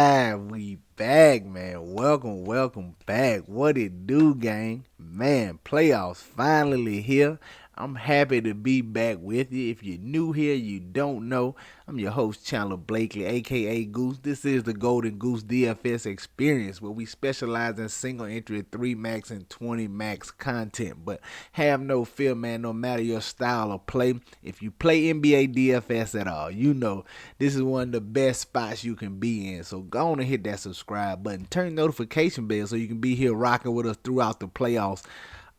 We back, man. Welcome back. What it do, gang? Man, playoffs finally here. I'm happy to be back with you. If you're new here, you don't know, I'm your host, Chandler Blakely, aka Goose. This is the Golden Goose DFS experience where we specialize in single entry 3 max and 20 max content. But have no fear, man, no matter your style of play. If you play NBA DFS at all, you know this is one of the best spots you can be in. So go on and hit that subscribe button. Turn notification bell so you can be here rocking with us throughout the playoffs.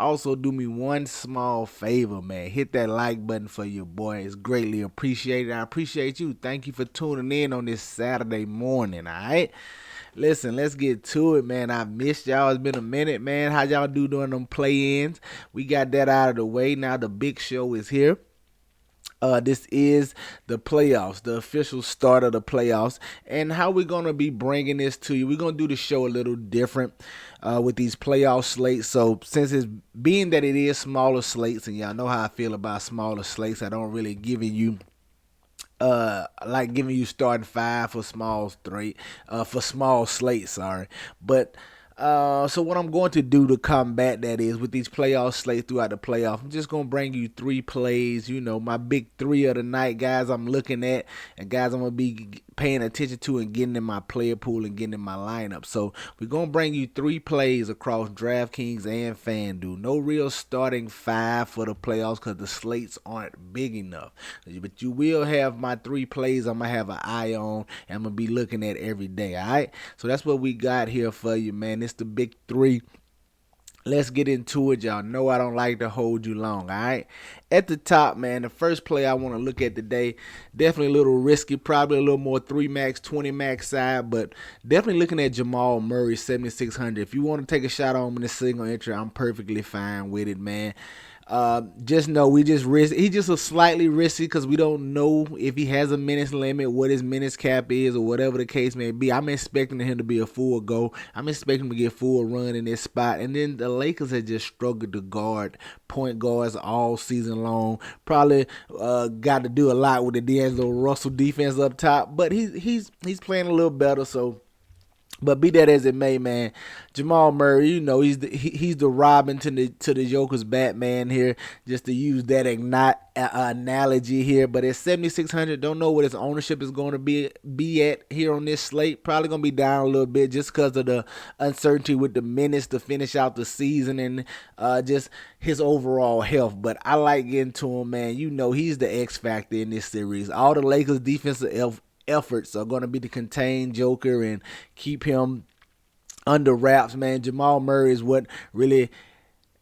Also, do me one small favor, man. Hit that like button for your boy. It's greatly appreciated. I appreciate you. Thank you for tuning in on this Saturday morning, all right? Listen, let's get to it, man. I missed y'all. It's been a minute, man. How y'all do during them play-ins? We got that out of the way. Now the big show is here. This is the playoffs, the official start of the playoffs, and how we're going to be bringing this to you. We're going to do the show a little different with these playoff slates. So since it's being that it is smaller slates, and y'all know how I feel about smaller slates, I don't really giving you starting five for small slates, but so what I'm going to do to combat that is with these playoff slates throughout the playoff, I'm just going to bring you 3 plays, my big 3 of the night, guys I'm looking at, and guys I'm going to be paying attention to and getting in my player pool and getting in my lineup. So we're going to bring you 3 plays across DraftKings and FanDuel. No real starting 5 for the playoffs because the slates aren't big enough. But you will have my 3 plays I'm going to have an eye on and I'm going to be looking at every day, all right? So that's what we got here for you, man. It's the big 3. Let's get into it. Y'all know I don't like to hold you long, all right? At the top, man, the first play I want to look at today, definitely a little risky, probably a little more 3 max, 20 max side, but definitely looking at Jamal Murray, 7,600. If you want to take a shot on him in a single entry, I'm perfectly fine with it, man. Just know we just risk. He's just a slightly risky because we don't know if he has a minutes limit, what his minutes cap is, or whatever the case may be. I'm expecting him to be a full go. I'm expecting him to get full run in this spot. And then the Lakers have just struggled to guard point guards all season long. Probably got to do a lot with the D'Angelo Russell defense up top, but he's playing a little better. So. But be that as it may, man, Jamal Murray, he's the Robin to the Joker's Batman here, just to use that analogy here. But at 7,600, don't know what his ownership is going to be at here on this slate. Probably going to be down a little bit just because of the uncertainty with the minutes to finish out the season and just his overall health. But I like getting to him, man. He's the X factor in this series. All the Lakers defensive efforts are going to be to contain Joker and keep him under wraps, man. Jamal Murray is what really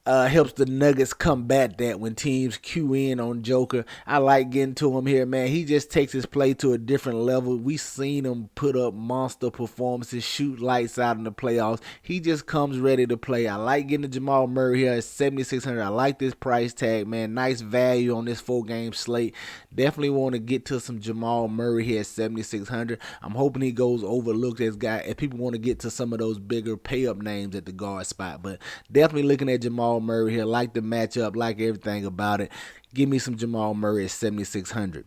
helps the Nuggets combat that when teams cue in on Joker. I like getting to him here, man. He just takes his play to a different level. We seen him put up monster performances, shoot lights out in the playoffs. He just comes ready to play. I like getting to Jamal Murray here at 7,600. I like this price tag, man. Nice value on this 4-game slate. Definitely want to get to some Jamal Murray here at 7,600. I'm hoping he goes overlooked as guy. If people want to get to some of those bigger pay-up names at the guard spot, but definitely looking at Jamal Murray here. Like the matchup, like everything about it. Give me some Jamal Murray at 7,600.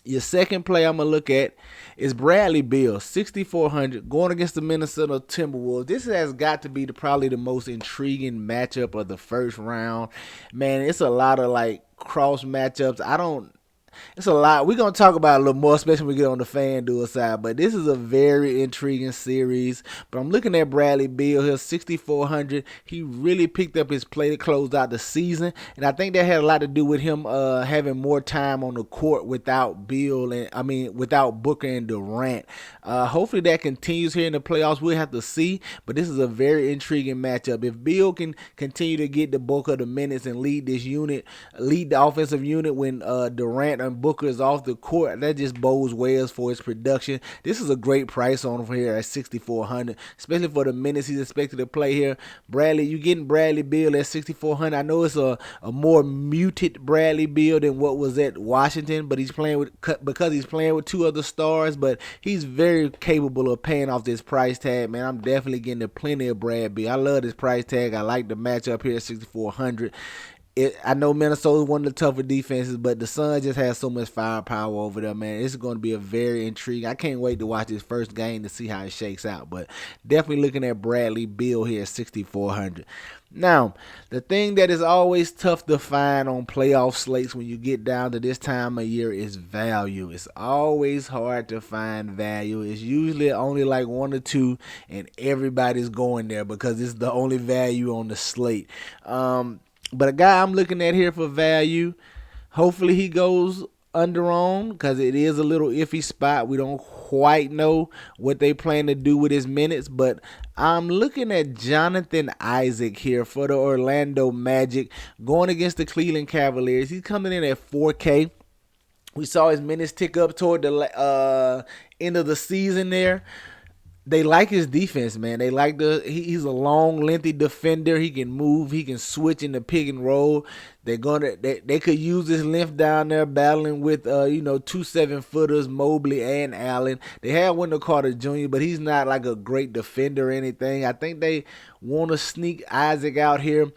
Your second play I'm going to look at is Bradley Beal, 6,400, going against the Minnesota Timberwolves. This has got to be probably the most intriguing matchup of the first round. Man, it's a lot of cross matchups. It's a lot. We're going to talk about it a little more, especially when we get on the FanDuel side. But this is a very intriguing series. But I'm looking at Bradley Beal here, 6,400. He really picked up his play to close out the season. And I think that had a lot to do with him having more time on the court without without Booker and Durant. Hopefully that continues here in the playoffs. We'll have to see. But this is a very intriguing matchup. If Beal can continue to get the bulk of the minutes and lead the offensive unit when Durant and Booker is off the court, that just bodes well for his production. This is a great price on him here at 6,400, especially for the minutes he's expected to play here. You getting Bradley Beal at 6,400. I know it's a more muted Bradley Beal than what was at Washington, but he's playing with 2 other stars, but he's very capable of paying off this price tag, man. I'm definitely getting plenty of Brad Beal. I love this price tag. I like the matchup here at 6,400. I know Minnesota's one of the tougher defenses, but the Suns just have so much firepower over there, man. It's going to be a very intriguing. I can't wait to watch this first game to see how it shakes out. But definitely looking at Bradley Beal here at 6,400. Now, the thing that is always tough to find on playoff slates when you get down to this time of year is value. It's always hard to find value. It's usually only like one or two, and everybody's going there because it's the only value on the slate. But a guy I'm looking at here for value, hopefully he goes under on because it is a little iffy spot. We don't quite know what they plan to do with his minutes, but I'm looking at Jonathan Isaac here for the Orlando Magic going against the Cleveland Cavaliers. He's coming in at 4K. We saw his minutes tick up toward the end of the season there. They like his defense, man. They like he's a long, lengthy defender. He can move. He can switch in the pick and roll. They could use his length down there battling with 2 7-footers, Mobley and Allen. They had Wendell Carter Jr., but he's not like a great defender or anything. I think they want to sneak Isaac out here.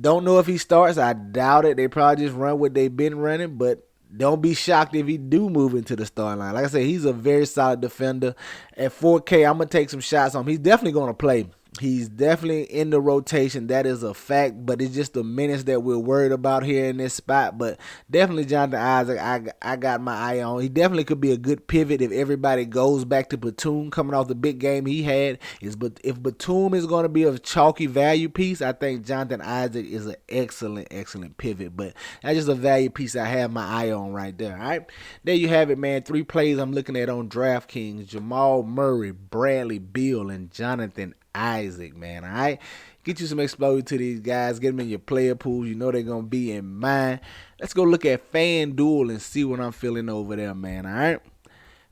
Don't know if he starts. I doubt it. They probably just run what they've been running, but don't be shocked if he do move into the starting line. Like I said, he's a very solid defender. At 4K, I'm going to take some shots on him. He's definitely going to play. He's definitely in the rotation. That is a fact, but it's just the minutes that we're worried about here in this spot. But definitely Jonathan Isaac, I got my eye on. He definitely could be a good pivot if everybody goes back to Batum coming off the big game he had. If Batum is going to be a chalky value piece, I think Jonathan Isaac is an excellent pivot. But that's just a value piece I have my eye on right there. All right, there you have it, man. 3 plays I'm looking at on DraftKings: Jamal Murray, Bradley Beal, and Jonathan Isaac, man. All right, get you some exposure to these guys. Get them in your player pools. You know they're gonna be in mine. Let's go look at FanDuel and see what I'm feeling over there, man. All right,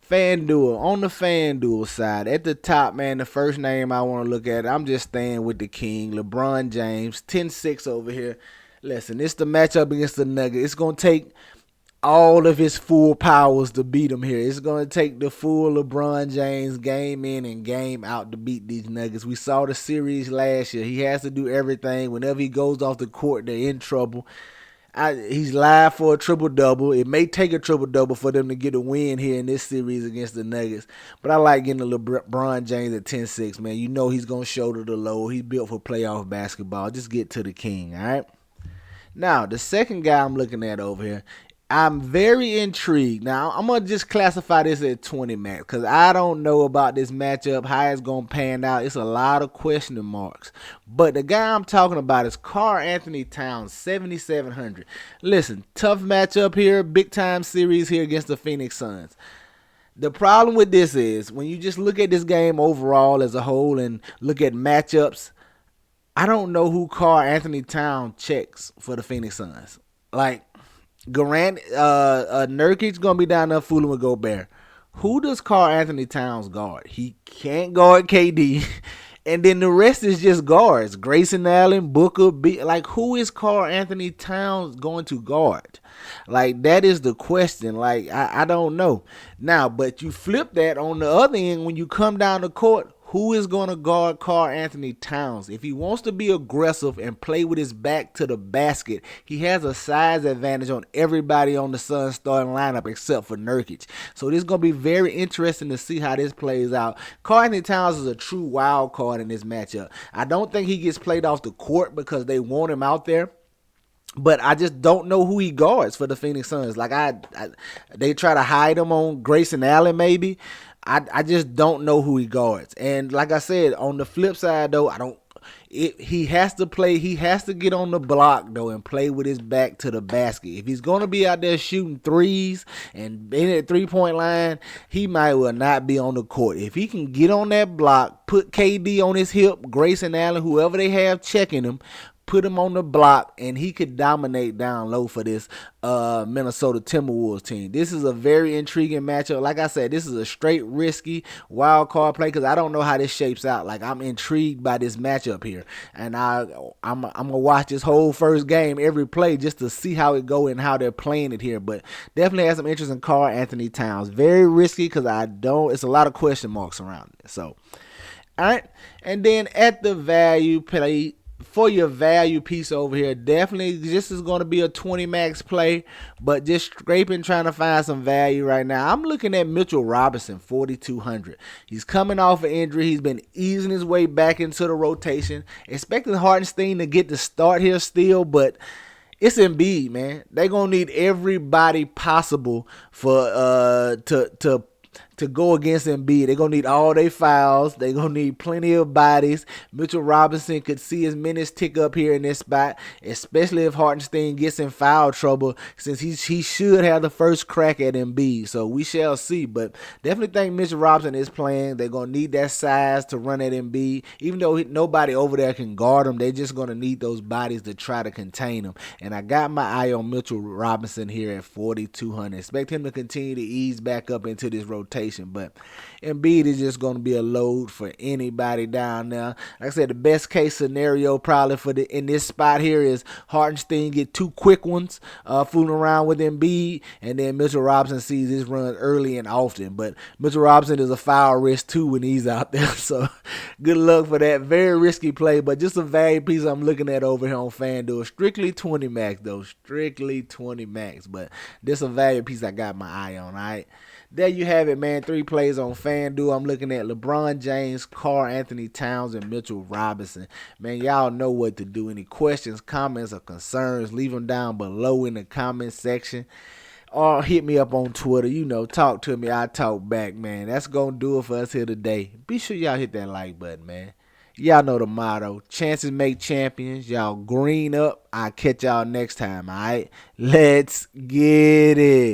FanDuel. On the FanDuel side, at the top, man, the first name I want to look at, I'm just staying with the king, LeBron James, 10-6 over here. Listen, it's the matchup against the Nuggets. It's gonna take all of his full powers to beat him here. It's going to take the full LeBron James game in and game out to beat these Nuggets. We saw the series last year. He has to do everything. Whenever he goes off the court, they're in trouble. He's live for a triple-double. It may take a triple-double for them to get a win here in this series against the Nuggets. But I like getting the LeBron James at 10-6, man. You know he's going to shoulder the load. He's built for playoff basketball. Just get to the king, all right? Now, the second guy I'm looking at over here, I'm very intrigued. Now, I'm going to just classify this at 20 max because I don't know about this matchup, how it's going to pan out. It's a lot of question marks. But the guy I'm talking about is Karl-Anthony Towns, 7,700. Listen, tough matchup here, big-time series here against the Phoenix Suns. The problem with this is when you just look at this game overall as a whole and look at matchups, I don't know who Karl-Anthony Towns checks for the Phoenix Suns. Like, Nurkic gonna be down there fooling with Gobert. Who does Karl-Anthony Towns guard? He can't guard KD, and then the rest is just guards. Grayson Allen, Booker, like who is Karl-Anthony Towns going to guard? Like that is the question. Like I don't know. Now, but you flip that on the other end when you come down the court. Who is going to guard Karl-Anthony Towns? If he wants to be aggressive and play with his back to the basket, he has a size advantage on everybody on the Suns starting lineup except for Nurkic. So this is going to be very interesting to see how this plays out. Karl-Anthony Towns is a true wild card in this matchup. I don't think he gets played off the court because they want him out there. But I just don't know who he guards for the Phoenix Suns. Like they try to hide him on Grayson Allen maybe. I just don't know who he guards. And like I said, on the flip side though, he has to play, he has to get on the block though and play with his back to the basket. If he's going to be out there shooting threes and in at 3-point line, he might well not be on the court. If he can get on that block, put KD on his hip, Grayson Allen, whoever they have checking him, put him on the block, and he could dominate down low for this Minnesota Timberwolves team. This is a very intriguing matchup. Like I said, this is a straight risky wild card play because I don't know how this shapes out. Like I'm intrigued by this matchup here, and I'm gonna watch this whole first game, every play, just to see how it go and how they're playing it here. But definitely has some interest in Karl-Anthony Towns. Very risky because it's a lot of question marks around it. So, all right, and then at the value play for your value piece over here, definitely this is going to be a 20 max play, but just scraping trying to find some value right now. I'm looking at Mitchell Robinson, 4,200. He's coming off an injury. He's been easing his way back into the rotation. Expecting Hartenstein to get the start here still, but it's Embiid, man. They're going to need everybody possible for to go against Embiid. They're going to need all their fouls. They're going to need plenty of bodies. Mitchell Robinson could see his minutes tick up here in this spot, especially if Hartenstein gets in foul trouble, since he should have the first crack at Embiid. So we shall see. But definitely think Mitchell Robinson is playing. They're going to need that size to run at Embiid. Even though nobody over there can guard him, they're just going to need those bodies to try to contain him. And I got my eye on Mitchell Robinson here at 4,200. Expect him to continue to ease back up into this rotation. But Embiid is just going to be a load for anybody down there. Like I said, the best case scenario probably in this spot here is Hartenstein get 2 quick ones, fooling around with Embiid, and then Mitchell Robinson sees this run early and often. But Mitchell Robinson is a foul risk too when he's out there, so good luck for that. Very risky play, but just a value piece I'm looking at over here on FanDuel. Strictly 20 max though, strictly 20 max, but this a value piece I got my eye on. All right. There you have it, man. 3 plays on FanDuel. I'm looking at LeBron James, Karl Anthony Towns, and Mitchell Robinson. Man, y'all know what to do. Any questions, comments, or concerns, leave them down below in the comment section. Or hit me up on Twitter. You know, talk to me. I talk back, man. That's going to do it for us here today. Be sure y'all hit that like button, man. Y'all know the motto. Chances make champions. Y'all green up. I'll catch y'all next time, all right? Let's get it.